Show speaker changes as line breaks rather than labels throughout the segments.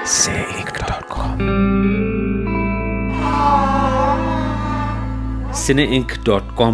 cineinc.com cineinc.com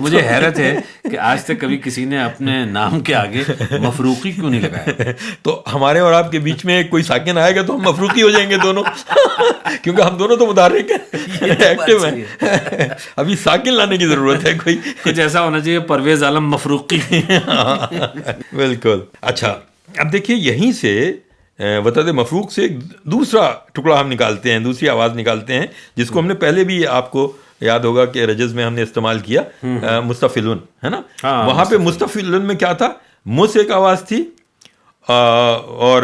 مجھے حیرت ہے کہ آج تک کبھی کسی نے اپنے نام کے آگے مفروقی کیوں نہیں لگایا.
تو ہمارے اور آپ کے بیچ میں کوئی ساکن آئے گا تو ہم مفروقی ہو جائیں گے دونوں, کیونکہ ہم دونوں تو متحرک ہیں, ایکٹیو ہیں. ابھی ساکن لانے کی ضرورت ہے کوئی,
کچھ ایسا ہونا چاہیے پرویز عالم مفروقی.
بالکل. اچھا, اب دیکھیے یہیں سے وطد مفروق سے ایک دوسرا ٹکڑا ہم نکالتے ہیں, دوسری آواز نکالتے ہیں, جس کو ہم نے پہلے بھی آپ کو یاد ہوگا کہ رجز میں ہم نے استعمال کیا, مستفلن, ہے نا. وہاں پہ مستفلن میں کیا تھا, مس ایک آواز تھی اور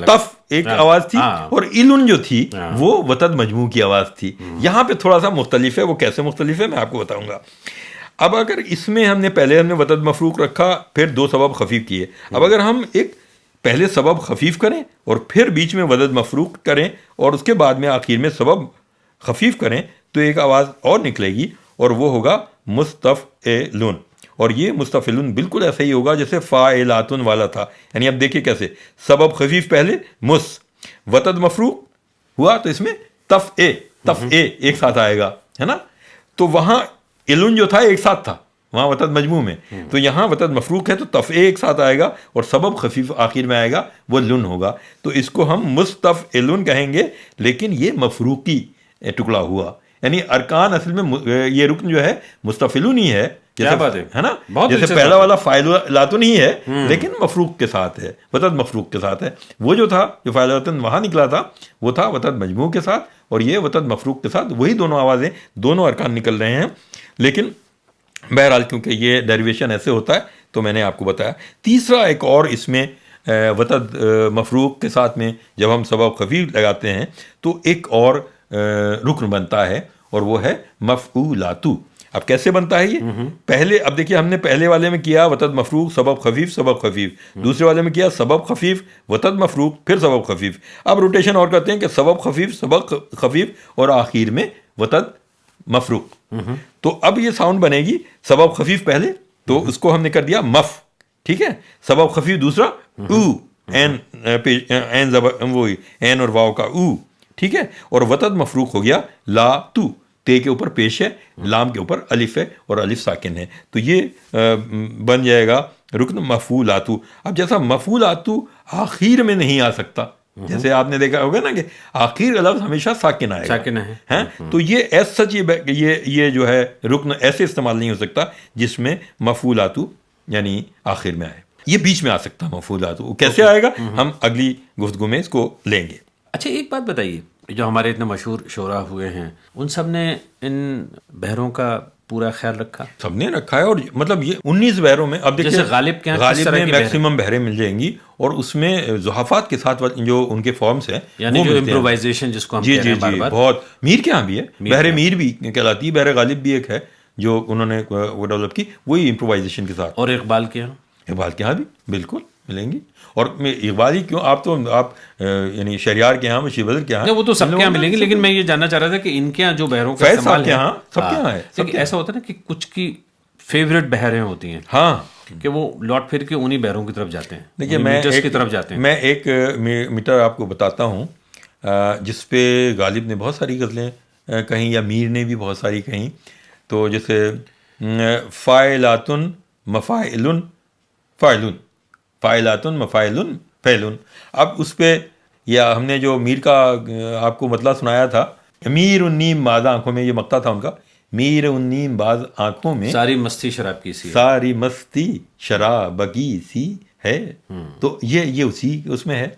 تف ایک آواز تھی, اور ایلن جو تھی وہ وطد مجموع کی آواز تھی. یہاں پہ تھوڑا سا مختلف ہے, وہ کیسے مختلف ہے میں آپ کو بتاؤں گا. اب اگر اس میں ہم نے وطد مفروق رکھا, پھر دو سبب خفیف کیے. اب اگر ہم ایک پہلے سبب خفیف کریں اور پھر بیچ میں وطد مفروق کریں اور اس کے بعد میں آخر میں سبب خفیف کریں تو ایک آواز اور نکلے گی, اور وہ ہوگا مستفعلن. اور یہ مستفعلن بالکل ایسا ہی ہوگا جیسے فاعلاتن والا تھا. یعنی اب دیکھیے کیسے, سبب خفیف پہلے مس, وطد مفروق ہوا تو اس میں تفعے ایک ساتھ آئے گا, ہے نا. تو وہاں علن جو تھا ایک ساتھ تھا وہاں وطد مجموع میں, تو یہاں وطد مفروق ہے تو تفعے ایک ساتھ آئے گا اور سبب خفیف آخر میں آئے گا, وہ لن ہوگا. تو اس کو ہم مستفعلن کہیں گے, لیکن یہ مفروقی ٹکڑا ہوا. یعنی ارکان اصل میں یہ رکن جو ہے مستفعلن ہی ہے,
کیا بات ہے
نا. جیسے پہلا والا فاعلاتن ہی ہے لیکن مفروق کے ساتھ ہے, وطد مفروق کے ساتھ ہے. وہ جو تھا جو فاعلاتن وہاں نکلا تھا وہ تھا وطد مجموع کے ساتھ, اور یہ وطد مفروق کے ساتھ. وہی دونوں آوازیں, دونوں ارکان نکل رہے ہیں. لیکن بہرحال کیونکہ یہ ڈیریویشن ایسے ہوتا ہے تو میں نے آپ کو بتایا. تیسرا ایک اور اس میں وطد مفروق کے ساتھ میں جب ہم سبب خفیف لگاتے ہیں تو ایک اور رکن بنتا ہے, اور وہ ہے مفعولاتو. اب کیسے بنتا ہے یہ؟ پہلے اب دیکھیے ہم نے پہلے والے میں کیا وطد مفروق سبب خفیف سبب خفیف, دوسرے والے میں کیا سبب خفیف وطد مفروق پھر سبب خفیف. اب روٹیشن اور کرتے ہیں کہ سبب خفیف سبب خفیف اور آخر میں وطد مفروق. تو اب یہ ساؤنڈ بنے گی سبب خفیف پہلے تو اس کو ہم نے کر دیا مف, ٹھیک ہے. سبب خفیف دوسرا او, این وہی این اور واو کا او, ٹھیک ہے. اور وطد مفروق ہو گیا لا تو, تے کے اوپر پیش ہے, لام کے اوپر الف ہے اور الف ساکن ہے. تو یہ بن جائے گا رکن مفعولاتو. اب جیسا مفعولاتو آخر میں نہیں آ سکتا, جیسے آپ نے دیکھا ہوگا نا کہ آخر کا لفظ ہمیشہ ساکن آئے گا, تو یہ ایس سچ یہ جو ہے رکن ایسے استعمال نہیں ہو سکتا جس میں مفعولاتو یعنی آخر میں آئے. یہ بیچ میں آ سکتا مفعولاتو. کیسے آئے گا ہم اگلی گفتگو میں اس کو لیں گے.
اچھا ایک بات بتائیے, جو ہمارے اتنے مشہور شعراء ہوئے ہیں ان سب نے ان بحروں کا پورا خیال رکھا؟
سب نے رکھا ہے. اور مطلب یہ 19 بحروں میں اب دیکھیے
غالب
میں میکسیمم بحریں مل جائیں گی, اور اس میں زحافات کے ساتھ جو ان کے فارمس ہیں
یعنی جو امپرووائزیشن جس کو ہم کہہ رہے ہیں بار بار.
بہت. میر کے ہاں بھی ہے, بحر میر بھی کہلاتی ہے, بحر غالب بھی ایک ہے جو انہوں نے وہ ڈیولپ کی, وہی امپرووائزیشن کے ساتھ.
اور اقبال کے
یہاں بھی بالکل ملیں گی. اور اقبال ہی کیوں, آپ یعنی شہریار کے یہاں, بشیر بدر کے یہاں,
وہ تو سب کے یہاں ملیں گی, لیکن میں یہ جاننا چاہ رہا تھا کہ ان کے یہاں جو بحروں کا استعمال ہے
سب کے یہاں ہے.
ایسا ہوتا ہے نا کہ کچھ کی فیوریٹ بحریں ہوتی ہیں,
ہاں,
کہ وہ لوٹ پھر کے انہی بحروں کی طرف جاتے ہیں.
دیکھیے
میں
ایک میٹر آپ کو بتاتا ہوں جس پہ غالب نے بہت ساری غزلیں کہیں یا میر نے بھی بہت ساری کہیں. تو جیسے فاعلاتن مفاعلن فاعلن, فاعلاتن مفاعلن فعلن. اب اس پہ یا ہم نے جو میر کا آپ کو مطلع سنایا تھا, میر النیم باز آنکھوں میں, یہ مقطع تھا ان کا, میر النیم باز آنکھوں میں
ساری مستی شراب کی سی,
ساری مستی شراب کی سی ہے. تو یہ اسی اس میں ہے.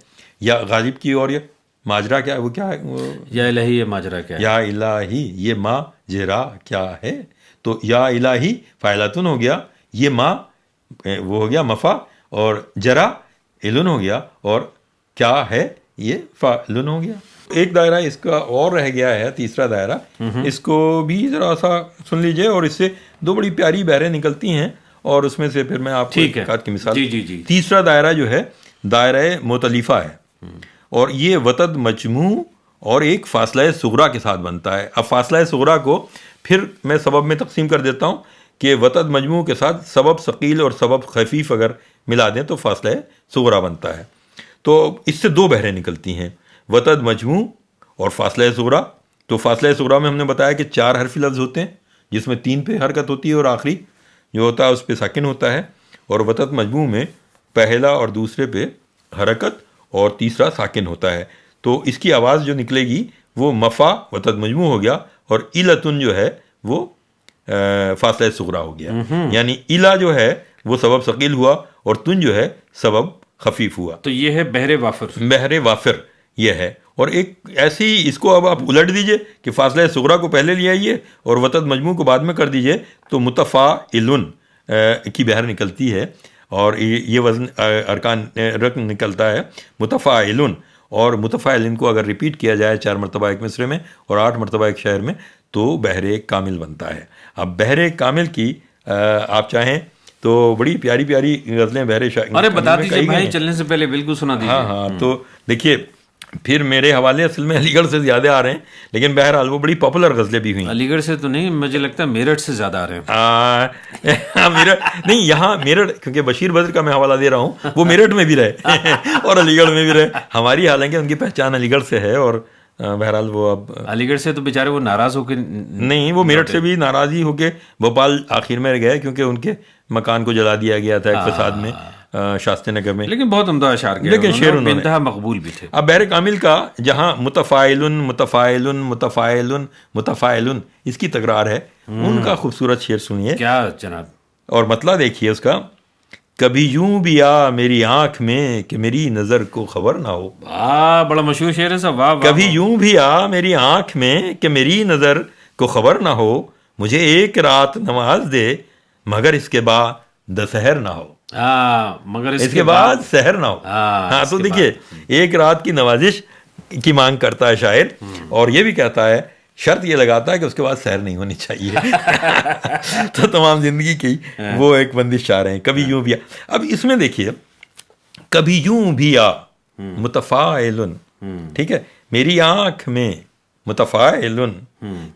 یا غالب کی اور یہ ماجرا کیا ہے, وہ کیا ہے,
یا الہی یہ ماجرا کیا ہے,
یا الہی یہ ماجرا کیا ہے. تو یا الہی فاعلاتن ہو گیا, یہ ماں وہ ہو گیا مفا, اور جرا علن ہو گیا, اور کیا ہے یہ فعلن ہو گیا. ایک دائرہ اس کا اور رہ گیا ہے, تیسرا دائرہ, اس کو بھی ذرا سا سن لیجئے. اور اس سے دو بڑی پیاری بحریں نکلتی ہیں, اور اس میں سے پھر میں آپ کو ایک آدھ کی مثال. تیسرا دائرہ جو ہے دائرہ متلیفہ ہے, اور یہ وطد مجموع اور ایک فاصلہ صغرا کے ساتھ بنتا ہے. اب فاصلہ صغرا کو پھر میں سبب میں تقسیم کر دیتا ہوں کہ وطد مجموع کے ساتھ سبب ثقیل اور سبب خفیف اگر ملا دیں تو فاصلہ صغرا بنتا ہے. تو اس سے دو بحریں نکلتی ہیں, وطد مجموع اور فاصلہ صغرا. تو فاصلہ صغرا میں ہم نے بتایا کہ 4 حرفی لفظ ہوتے ہیں, جس میں 3 پہ حرکت ہوتی ہے اور آخری جو ہوتا ہے اس پہ ساکن ہوتا ہے، اور وسط مجموع میں پہلا اور دوسرے پہ حرکت اور تیسرا ساکن ہوتا ہے. تو اس کی آواز جو نکلے گی وہ مفا وسط مجموع ہو گیا، اور التن جو ہے وہ فاصلہ صغرا ہو گیا. یعنی الا جو ہے وہ سبب ثقیل ہوا اور تن جو ہے سبب خفیف ہوا.
تو یہ ہے بحر وافر.
بحر وافر یہ ہے. اور ایک ایسی اس کو اب آپ الٹ دیجئے کہ فاصلہ صغرا کو پہلے لے آئیے اور وسط مجموع کو بعد میں کر دیجئے، تو متفاعلن کی بحر نکلتی ہے، اور یہ وزن ارکان رکن نکلتا ہے متفاعلن. اور متفاعلن کو اگر ریپیٹ کیا جائے 4 مرتبہ ایک مصرے میں اور 8 مرتبہ ایک شعر میں تو بحر کامل بنتا ہے. اب بحر کامل کی آپ چاہیں تو بڑی پیاری پیاری غزلیں بحر
ارے بتا دیجیے بھائی، چلنے سے پہلے بالکل سنا دیجیے.
ہاں تو دیکھیے پھر میرے حوالے اصل میں علی گڑھ سے زیادہ آ رہے ہیں، لیکن بہرحال وہ بڑی پاپولر غزلیں بھی ہوئی.
علی گڑھ سے تو نہیں، مجھے لگتا ہے میرٹھ سے زیادہ آ رہے ہیں.
میرٹھ نہیں، یہاں میرٹھ، کیونکہ بشیر بدر کا میں حوالہ دے رہا ہوں، وہ میرٹھ میں بھی رہے اور علی گڑھ میں بھی رہے. ہماری حالانکہ ان کی پہچان علی گڑھ سے ہے، اور بہرحال وہ اب
علی گڑھ سے تو بیچارے وہ ناراض ہو کے
نہیں، وہ میرٹھ سے بھی ناراضی ہو کے بھوپال آخر میں گئے، کیونکہ ان کے مکان کو جلا دیا گیا تھا ایک فساد میں شاستری نگر میں.
لیکن بہت عمدہ اشعار کے،
لیکن شعر انہوں نے
انتہا مقبول بھی تھے.
اب بحر کامل کا جہاں متفاعلن متفاعلن متفاعلن متفاعلن اس کی تکرار ہے، ان کا خوبصورت شعر سنیے.
کیا جناب؟
اور مطلع دیکھیے اس کا. کبھی یوں بھی آ میری آنکھ میں کہ میری نظر کو خبر نہ ہو.
واہ، بڑا مشہور شعر ہے سب. واہ.
کبھی یوں بھی آ میری آنکھ میں کہ میری نظر کو خبر نہ ہو، مجھے ایک رات نواز دے مگر اس کے بعد دسہر نہ ہو.
مگر
اس کے بعد سحر نہ ہو. ہاں تو دیکھیے ایک رات کی نوازش کی مانگ کرتا ہے شاعر، اور یہ بھی کہتا ہے، شرط یہ لگاتا ہے کہ اس کے بعد سحر نہیں ہونی چاہیے. تو تمام زندگی کی وہ ایک بندش چاہ رہے ہیں. کبھی یوں بھی آ. اب اس میں دیکھیے کبھی یوں بھی آ متفاعلن، ٹھیک ہے، میری آنکھ میں متفاعلن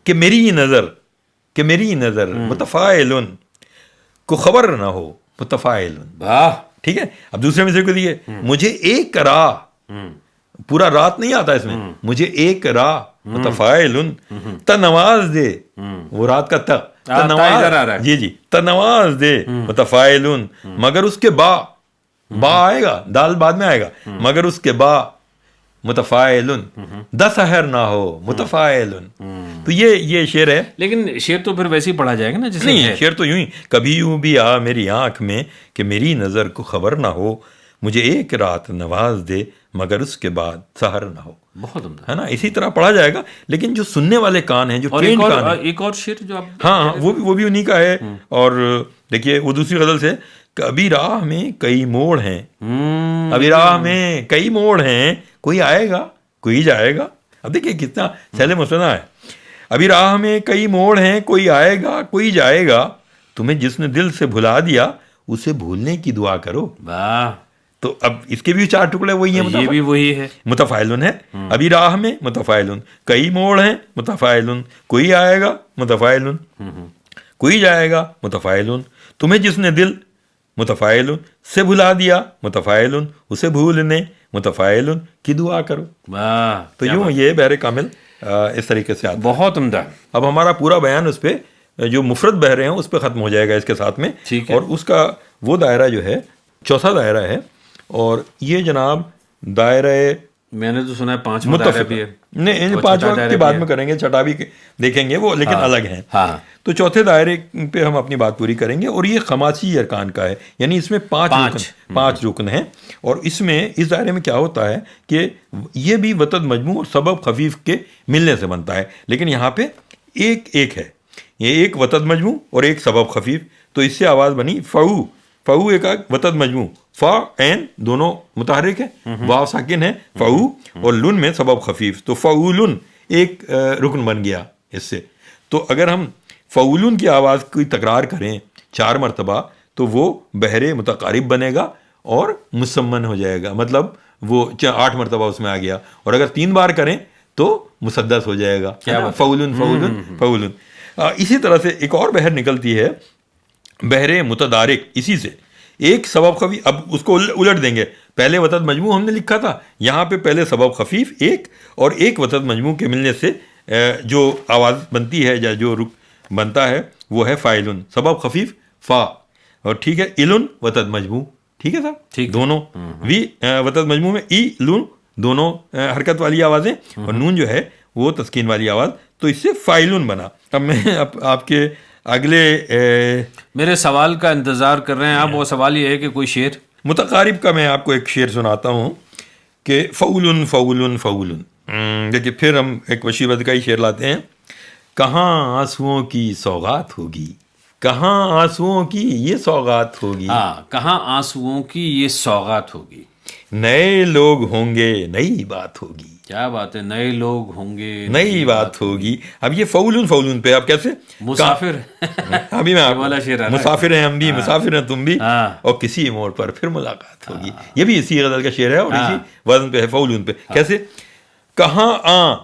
کہ میری نظر متفاعلن کو خبر نہ ہو متفاعلن. ٹھیک ہے. اب دوسرے مصرے کو دیکھیے، مجھے ایک راہ، پورا رات نہیں آتا اس میں، مجھے ایک راہ متفاعلن تنواز دے، وہ رات کا تنواز، جی تنواز دے متفاعلن مگر اس کے با آئے گا، دال بعد میں آئے گا، مگر اس کے با متفاعلن دسہر نہ ہو متفاعلن. تو یہ شعر ہے.
لیکن شعر تو پھر ویسے ہی پڑھا جائے گا نا جیسے
نہیں، شعر تو یوں ہی، کبھی یوں بھی آ میری آنکھ میں کہ میری نظر کو خبر نہ ہو، مجھے ایک رات نواز دے مگر اس کے بعد سحر نہ ہو.
بہت عمدہ
ہے نا. اسی طرح پڑھا جائے گا، لیکن جو سننے والے کان ہیں، جو ٹرینڈ کان ہیں،
ایک اور شعر جو آپ،
ہاں وہ بھی انہی کا ہے. اور دیکھیے وہ دوسری غزل سے، کبھی راہ میں کئی موڑ ہیں، ابھی راہ میں کئی موڑ ہیں، کوئی آئے گا کوئی جائے گا. اب دیکھیے کتنا سہل مسنا ہے. ابھی راہ میں کئی موڑ ہیں، کوئی آئے گا کوئی جائے گا، تمہیں جس نے دل سے بھلا دیا اسے بھولنے کی دعا کرو.
واہ.
تو اب اس کے بھی 4 ٹکڑے وہی ہیں،
یہ بھی وہی ہے،
متفاعلن ہے. ابھی راہ میں متفاعلن، کئی موڑ ہیں متفاعلن، کوئی آئے گا متفاعلن، کوئی جائے گا متفاعلن، تمہیں جس نے دل متفاعلن سے بھلا دیا متفاعلن، اسے بھولنے متفاعلن کی دعا کرو.
واہ.
تو یوں یہ بحر کامل اس طریقے سے آتا ہے.
بہت عمدہ.
اب ہمارا پورا بیان اس پہ جو مفرد بحریں ہیں اس پہ ختم ہو جائے گا اس کے ساتھ میں. اور اس کا وہ دائرہ جو ہے چوتھا دائرہ ہے، اور یہ جناب دائرہ،
میں نے تو سنا ہے 5واں دائرہ بھی ہے.
نہیں، 5واں کے بعد میں کریں گے، چھٹا بھی دیکھیں گے وہ، لیکن الگ ہیں. تو چوتھے دائرے پہ ہم اپنی بات پوری کریں گے. اور یہ خماسی ارکان کا ہے، یعنی اس میں 5 رکن ہیں. اور اس میں اس دائرے میں کیا ہوتا ہے کہ یہ بھی وتد مجموع اور سبب خفیف کے ملنے سے بنتا ہے، لیکن یہاں پہ ایک ہے، یہ ایک وتد مجموع اور ایک سبب خفیف. تو اس سے آواز بنی فعو ایک وتد مجموع، فا عین دونوں متحرک ہیں، واو ساکن ہے، فعو، اور لن میں سبب خفیف، تو فعولن ایک رکن بن گیا اس سے. تو اگر ہم فعولن کی آواز کی تکرار کریں 4 مرتبہ تو وہ بحر متقارب بنے گا اور مسمن ہو جائے گا، مطلب وہ 8 مرتبہ اس میں آ گیا. اور اگر 3 بار کریں تو مسدس ہو جائے گا، فعولن فعولن فعولن. اسی طرح سے ایک اور بحر نکلتی ہے، بحر متدارک. اسی سے ایک سبب خفیف، اب اس کو الٹ دیں گے. پہلے وتد مجموع ہم نے لکھا تھا، یہاں پہ پہلے سبب خفیف ایک اور ایک وتد مجموع کے ملنے سے جو آواز بنتی ہے یا جو بنتا ہے وہ ہے فائلن، سبب خفیف فا، اور ٹھیک ہے الن وتد مجموع، ٹھیک ہے صاحب، دونوں وی وتد مجموع میں ای لن دونوں حرکت والی آوازیں، اور نون جو ہے وہ تسکین والی آواز، تو اس سے فائلن بنا۔ اب میں آپ کے اگلے
میرے سوال کا انتظار کر رہے ہیں آپ، وہ سوال یہ ہے کہ کوئی شعر
متقارب کا میں آپ کو ایک شعر سناتا ہوں کہ فعولن فعولن فعولن۔ دیکھیے پھر ہم ایک وشی بد کا ہی شعر لاتے ہیں۔ کہاں آنسوؤں کی سوغات ہوگی، کہاں آنسوؤں کی یہ سوغات ہوگی،
کہاں آنسوؤں کی یہ سوغات ہوگی،
نئے لوگ ہوں گے نئی بات ہوگی،
کیا بات ہے، نئے لوگ ہوں گے
نئی بات ہوگی۔ اب یہ فعولن فعولن پہ آپ کیسے
مسافر
ابھی میں
والا شعر ہے نا،
مسافر ہیں ہم بھی، مسافر ہیں تم بھی، اور کسی موڑ پر پھر ملاقات ہوگی، یہ بھی اسی غزل کا شعر ہے اور اسی وزن پہ ہے، فعولن پہ۔ کیسے؟ کہاں آ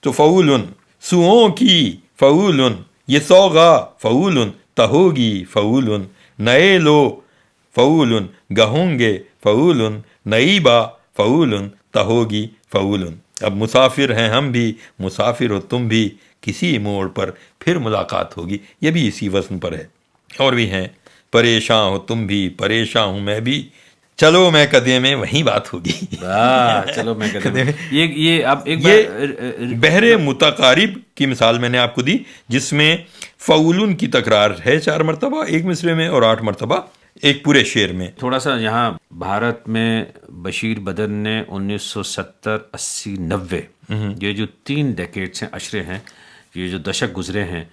تو فعولن، سوؤں کی فعولن، یہ سوغا فعولن، تہوگی فعولن، نئے لو فعولن، گہوں گے فعولن، نئی با فعولن، تہوگی فعولن۔ اب مسافر ہیں ہم بھی، مسافر ہو تم بھی، کسی موڑ پر پھر ملاقات ہوگی، یہ بھی اسی وزن پر ہے۔ اور بھی ہیں، پریشان ہو تم بھی، پریشان ہوں میں بھی، چلو میں قدے میں وہیں بات ہوگی۔
چلو میں کہتے ہیں یہ اب ایک
یہ بحر متقارب کی مثال میں نے آپ کو دی، جس میں فعولن کی تکرار ہے 4 مرتبہ ایک مصرے میں، اور 8 مرتبہ ایک پورے شعر میں۔
تھوڑا سا یہاں بھارت میں بشیر بدر نے 1970 80 90 یہ جو 3 ڈیکیڈز ہیں، عشرے ہیں، یہ جو دشک گزرے ہیں،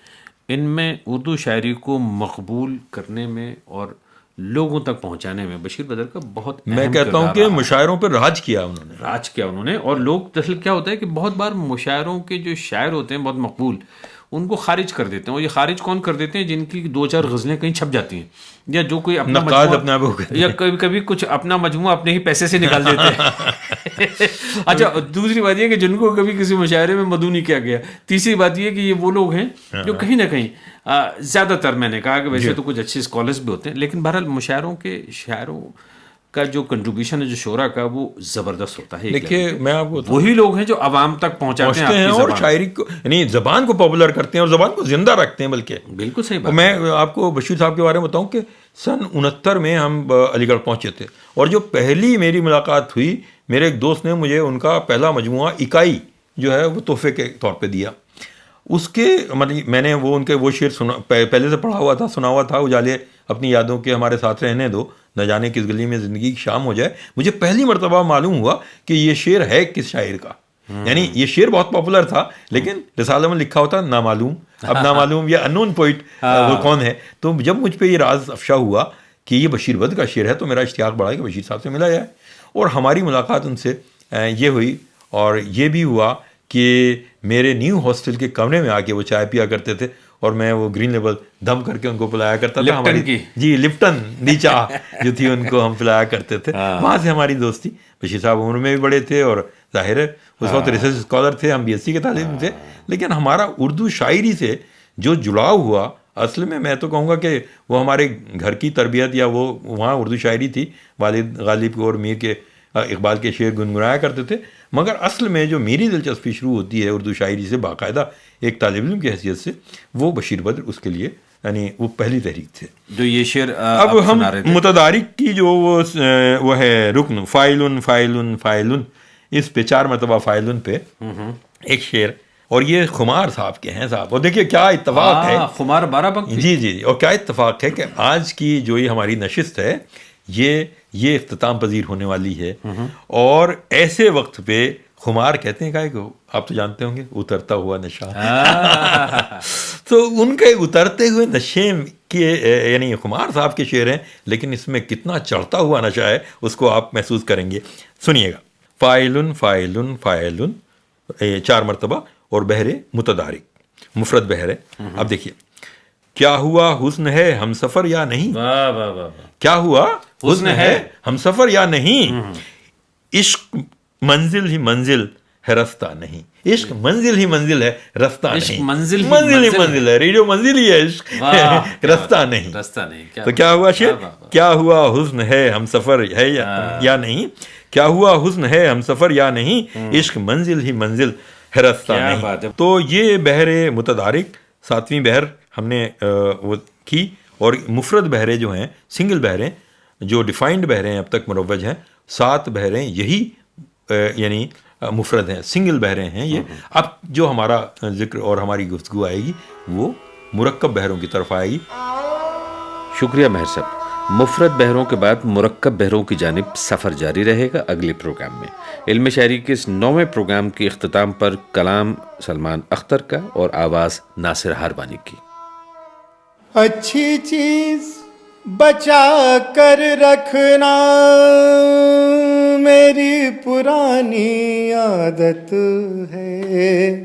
ان میں اردو شاعری کو مقبول کرنے میں اور لوگوں تک پہنچانے میں بشیر بدر کا بہت اہم
میں کہتا ہوں کہ مشاعروں پر راج کیا انہوں نے،
اور لوگ دراصل کیا ہوتا ہے کہ بہت بار مشاعروں کے جو شاعر ہوتے ہیں بہت مقبول، ان کو خارج کر دیتے ہیں، اور یہ خارج کون کر دیتے ہیں؟ جن کی 2-4 غزلیں کہیں چھپ جاتی ہیں، یا جو کوئی اپنا مجموعہ، یا کبھی کچھ اپنا مجموعہ اپنے ہی پیسے سے نکال دیتے ہیں۔ اچھا، دوسری بات یہ کہ جن کو کبھی کسی مشاعرے میں مدعو نہیں کیا گیا۔ تیسری بات یہ کہ یہ وہ لوگ ہیں جو کہیں نہ کہیں، زیادہ تر میں نے کہا کہ ویسے تو کچھ اچھے اسکالرس بھی ہوتے ہیں، لیکن بہرحال مشاعروں کے شاعروں کا جو کنٹریبیوشن ہے جو شعراء کا، وہ زبردست ہوتا ہے۔
دیکھیے میں آپ کو
وہی لوگ ہیں جو عوام تک پہنچاتے ہیں
اور شاعری کو، یعنی زبان کو پاپولر کرتے ہیں اور زبان کو زندہ رکھتے ہیں۔ بلکہ
بالکل صحیح بات۔
میں آپ کو بشیر صاحب کے بارے میں بتاؤں کہ سن 69 میں ہم علی گڑھ پہنچے تھے، اور جو پہلی میری ملاقات ہوئی، میرے ایک دوست نے مجھے ان کا پہلا مجموعہ اکائی جو ہے وہ تحفے کے طور پہ دیا۔ اس کے مطلب میں نے وہ ان کے وہ شعر سنا، پہلے سے پڑھا ہوا تھا، سنا ہوا تھا، اجالے اپنی یادوں کے ہمارے ساتھ رہنے دو، نہ جانے کس گلی میں زندگی کی شام ہو جائے۔ مجھے پہلی مرتبہ معلوم ہوا کہ یہ شعر ہے کس شاعر کا، یعنی یہ شعر بہت پاپولر تھا لیکن رسالہ میں لکھا ہوتا نامعلوم، اب نامعلوم یا انون پوئٹ وہ کون ہے۔ تو جب مجھ پہ یہ راز افشا ہوا کہ یہ بشیر بد کا شعر ہے، تو میرا اشتیاق بڑھا کہ بشیر صاحب سے ملا جائے، اور ہماری ملاقات ان سے یہ ہوئی۔ اور یہ بھی ہوا کہ میرے نیو ہاسٹل کے کمرے میں آ کے وہ چائے پیا کرتے تھے، اور میں وہ گرین لیبل دم کر کے ان کو پلایا کرتا تھا، ہماری جی لپٹن دی چاہ جو تھی ان کو ہم پلایا کرتے تھے۔ وہاں سے ہماری دوستی۔ بشیر صاحب عمر میں بھی بڑے تھے، اور ظاہر ہے اس وقت ریسرچ اسکالر تھے، ہم BSc کے طالب تھے، لیکن ہمارا اردو شاعری سے جو جڑاؤ ہوا، اصل میں تو کہوں گا کہ وہ ہمارے گھر کی تربیت، یا وہ وہاں اردو شاعری تھی، والد غالب اور میر کے اقبال کے شعر گنگنایا کرتے تھے، مگر اصل میں جو میری دلچسپی شروع ہوتی ہے اردو شاعری سے باقاعدہ ایک طالب علم کی حیثیت سے، وہ بشیر بدر اس کے لیے یعنی وہ پہلی تحریک تھے
جو یہ شعر
اب ہم متدارک کی جو وہ ہے رکن فائلن فائلن فائلن، اس پہ 4 مرتبہ فائلن پہ ایک شعر، اور یہ خمار صاحب کے ہیں صاحب۔ اور دیکھیے کیا اتفاق ہے،
خمار 12 بنک،
جی، اور کیا اتفاق ہے کہ آج کی جو یہ ہماری نشست ہے یہ اختتام پذیر ہونے والی ہے، اور ایسے وقت پہ خمار کہتے ہیں کہ آپ تو جانتے ہوں گے اترتا ہوا نشہ، تو ان کے اترتے ہوئے نشے کے یعنی خمار صاحب کے شعر ہیں، لیکن اس میں کتنا چڑھتا ہوا نشہ ہے اس کو آپ محسوس کریں گے۔ سنیے گا، فائلن فائلن فائلن 4 مرتبہ، اور بحر متدارک مفرد بحر ہے۔ اب دیکھیے، کیا ہوا حسن ہے ہم سفر یا نہیں، کیا ہوا حسن ہے ہم سفر یا نہیں، عشق منزل ہی منزل ہے رستہ نہیں، عشق منزل ہی منزل ہے رستہ نہیں، منزل ہی منزل ہے، ریڈیو منزل ہی ہے، عشق رستہ نہیں۔ تو کیا ہوا شعر، کیا ہوا حسن ہے ہم سفر ہے یا نہیں، کیا ہوا حسن ہے ہم سفر یا نہیں، عشق منزل ہی منزل ہے رستہ نہیں۔ تو یہ بحر متدارک 7ویں بحر ہم نے وہ کی. اور مفرد بحریں جو ہیں، سنگل بحریں جو ڈیفائنڈ بحریں اب تک مروج ہیں، 7 بحریں یہی یعنی مفرد ہیں، سنگل بحریں ہیں یہ. اب جو ہمارا ذکر اور ہماری گفتگو آئے گی وہ مرکب بحروں کی طرف آئے گی.
شکریہ ماہر صاحب. مفرد بحروں کے بعد مرکب بحروں کی جانب سفر جاری رہے گا اگلے پروگرام میں. علم شاعری کے اس 9ویں پروگرام کے اختتام پر کلام سلمان اختر کا اور آواز ناصر ہاربانی کی.
اچھی چیز بچا کر رکھنا میری پرانی عادت ہے.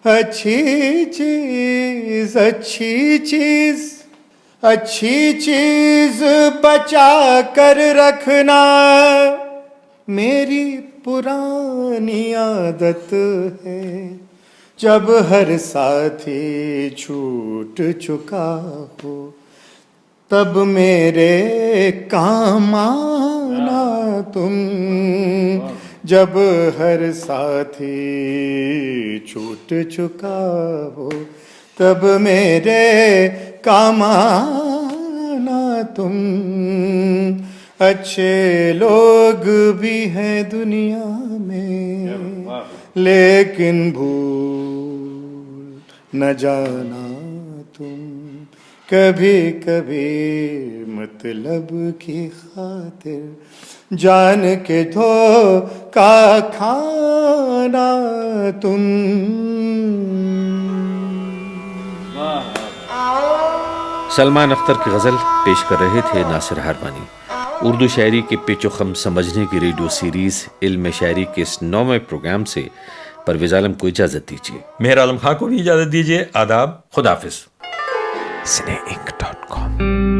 اچھی چیز اچھی چیز اچھی چیز بچا کر رکھنا میری پرانی عادت ہے. جب ہر ساتھی چھوٹ چکا ہو تب میرے کام آنا تم. جب ہر ساتھی چھوٹ چکا ہو تب میرے کام آنا تم. اچھے لوگ بھی ہیں دنیا میں لیکن بھول نہ جانا تم. کبھی کبھی مطلب کی خاطر جان کے دھوکا کھانا تم.
سلمان اختر کی غزل پیش کر رہے تھے ناصر ہاربانی. اردو شاعری کے پیچ و خم سمجھنے کی ریڈیو سیریز علم شاعری کے اس 9ویں پروگرام سے پرویز عالم کو اجازت دیجیے.
مہر عالم خان کو بھی اجازت دیجیے. آداب.
خدا حافظ. SNEInc.com